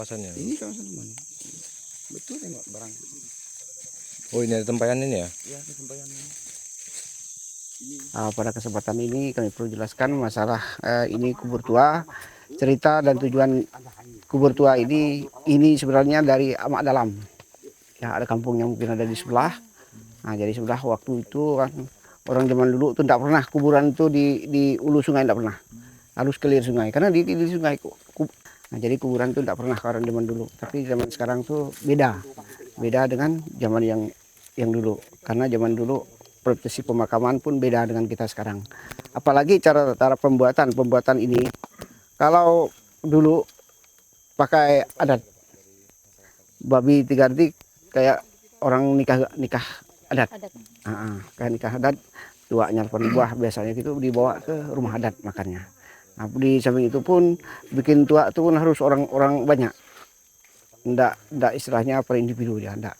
Kawasannya. Ini kawasan mana? Betul tengok barang. Oh, ini ada tempayan ini ya? Ya, tempayan ini. Pada kesempatan ini kami perlu jelaskan masalah ini kubur tua, cerita dan tujuan kubur tua ini sebenarnya dari amak dalam. Ya, ada kampung yang mungkin ada di sebelah. Nah, jadi sebelah waktu itu kan orang zaman dulu tuh tidak pernah kuburan itu di ulu sungai, tidak pernah. Harus kelir sungai karena di sungai. Nah, jadi kuburan itu tidak pernah orang zaman dulu. Tapi zaman sekarang tuh beda dengan zaman yang dulu. Karena zaman dulu prosesi pemakaman pun beda dengan kita sekarang. Apalagi cara pembuatan ini. Kalau dulu pakai adat babi tiga arti kayak orang nikah adat. Kayak nikah adat, tuanya buah biasanya gitu dibawa ke rumah adat makannya. Nah, di samping itu pun bikin tua itu pun harus orang banyak. Ndak istilahnya per individu ya, ndak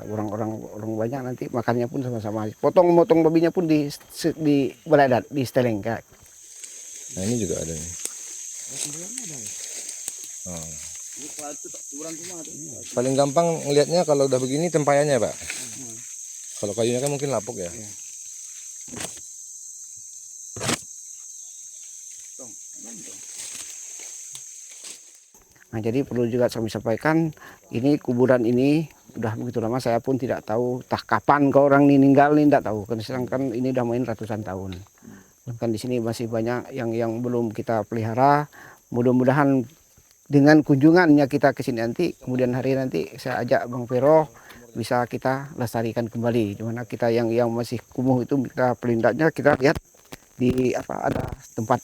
orang banyak nanti makannya pun sama-sama. Motong babinya pun di balai adat, di steleng kayak. Nah, ini juga ada nih. Oh. Paling gampang ngelihatnya kalau udah begini tempayannya, Pak. Kalau kayunya kan mungkin lapuk ya. Nah, jadi perlu juga kami sampaikan, ini kuburan ini udah begitu lama saya pun tidak tahu entah kapan kau orang ini meninggal ini tidak tahu. Sedangkan ini udah main ratusan tahun. Kan di sini masih banyak yang belum kita pelihara. Mudah-mudahan dengan kunjungannya kita ke sini nanti, kemudian hari nanti saya ajak Bang Vero bisa kita lestarikan kembali. Dimana kita yang masih kumuh itu kita pelindaknya kita lihat di ada tempat,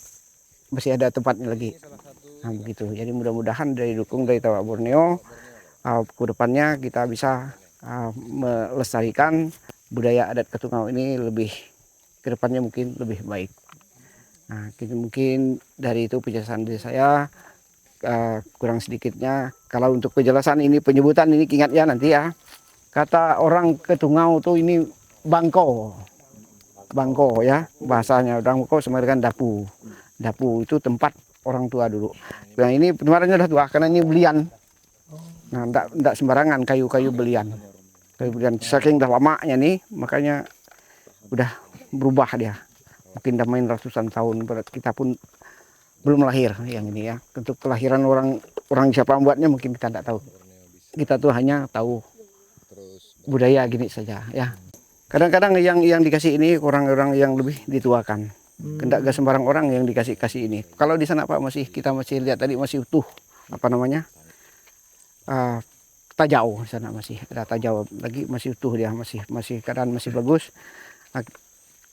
masih ada tempatnya lagi. Nah, begitu. Jadi mudah-mudahan didukung dari Tabak Borneo, ke depannya kita bisa melestarikan budaya adat Katungau ini lebih ke depannya mungkin lebih baik. Nah, mungkin dari itu penjelasan dari saya, kurang sedikitnya. Kalau untuk penjelasan ini penyebutan ini ingat ya nanti ya. Kata orang Katungau tuh ini bangko ya bahasanya. Bangko sama dengan dapu. Dapu itu tempat orang tua dulu. Nah, ini penularannya udah tua karena ini belian. Nah, enggak sembarangan kayu belian. Kayu belian saking dah lamanya nih, makanya udah berubah dia. Mungkin udah main ratusan tahun, berat kita pun belum lahir yang ini ya. Untuk kelahiran orang siapa membuatnya mungkin kita tidak tahu. Kita tuh hanya tahu budaya gini saja ya. Kadang-kadang yang dikasih ini orang-orang yang lebih dituakan. Tidak sembarang orang yang dikasih ini. Kalau di sana Pak kita masih lihat tadi masih utuh tajau di sana masih ada tajau lagi masih utuh dia masih keadaan masih bagus. Nah,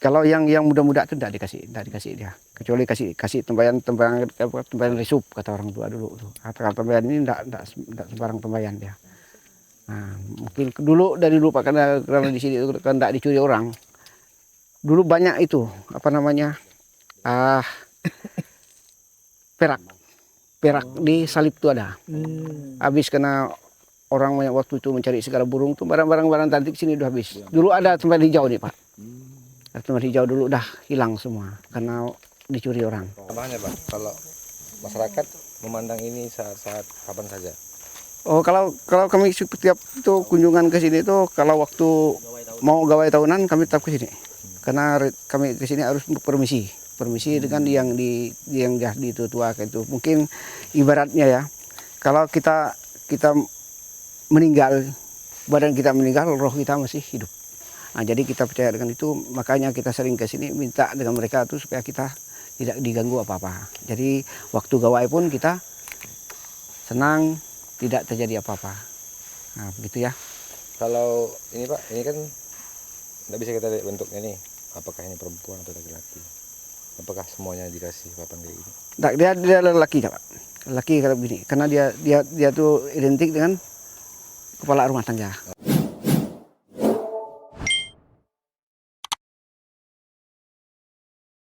kalau yang muda-muda itu tidak dikasih dia, kecuali kasih tembayan risup kata orang tua dulu tuh. Kata tembayan ini tidak sembarang tembayan dia. Nah, mungkin dari dulu Pak karena di sini kan tidak dicuri orang. Dulu banyak itu perak di salib itu ada. Habis karena orang banyak waktu itu mencari segala burung tuh barang-barang cantik sini udah habis. Dulu ada tempat hijau nih Pak. Tempat hijau dulu udah hilang semua karena dicuri orang. Tambahannya Pak, kalau masyarakat memandang ini saat kapan saja? Oh, kalau kami setiap itu kunjungan ke sini itu kalau waktu mau gawai tahunan kami tetap ke sini. Karena kami ke sini harus permisi dengan yang tua itu. Mungkin ibaratnya ya, kalau kita meninggal, badan kita meninggal, roh kita masih hidup. Nah, jadi kita percaya dengan itu, makanya kita sering ke sini minta dengan mereka itu supaya kita tidak diganggu apa-apa. Jadi waktu gawai pun kita senang, tidak terjadi apa-apa. Nah, begitu ya. Kalau ini Pak, ini kan tidak bisa kita lihat bentuknya nih. Apakah ini perempuan atau laki-laki? Apakah semuanya dikasih papan kayak gini? Dia lelaki Pak. Lelaki kalau begini, karena dia tuh identik dengan kepala rumah tangga.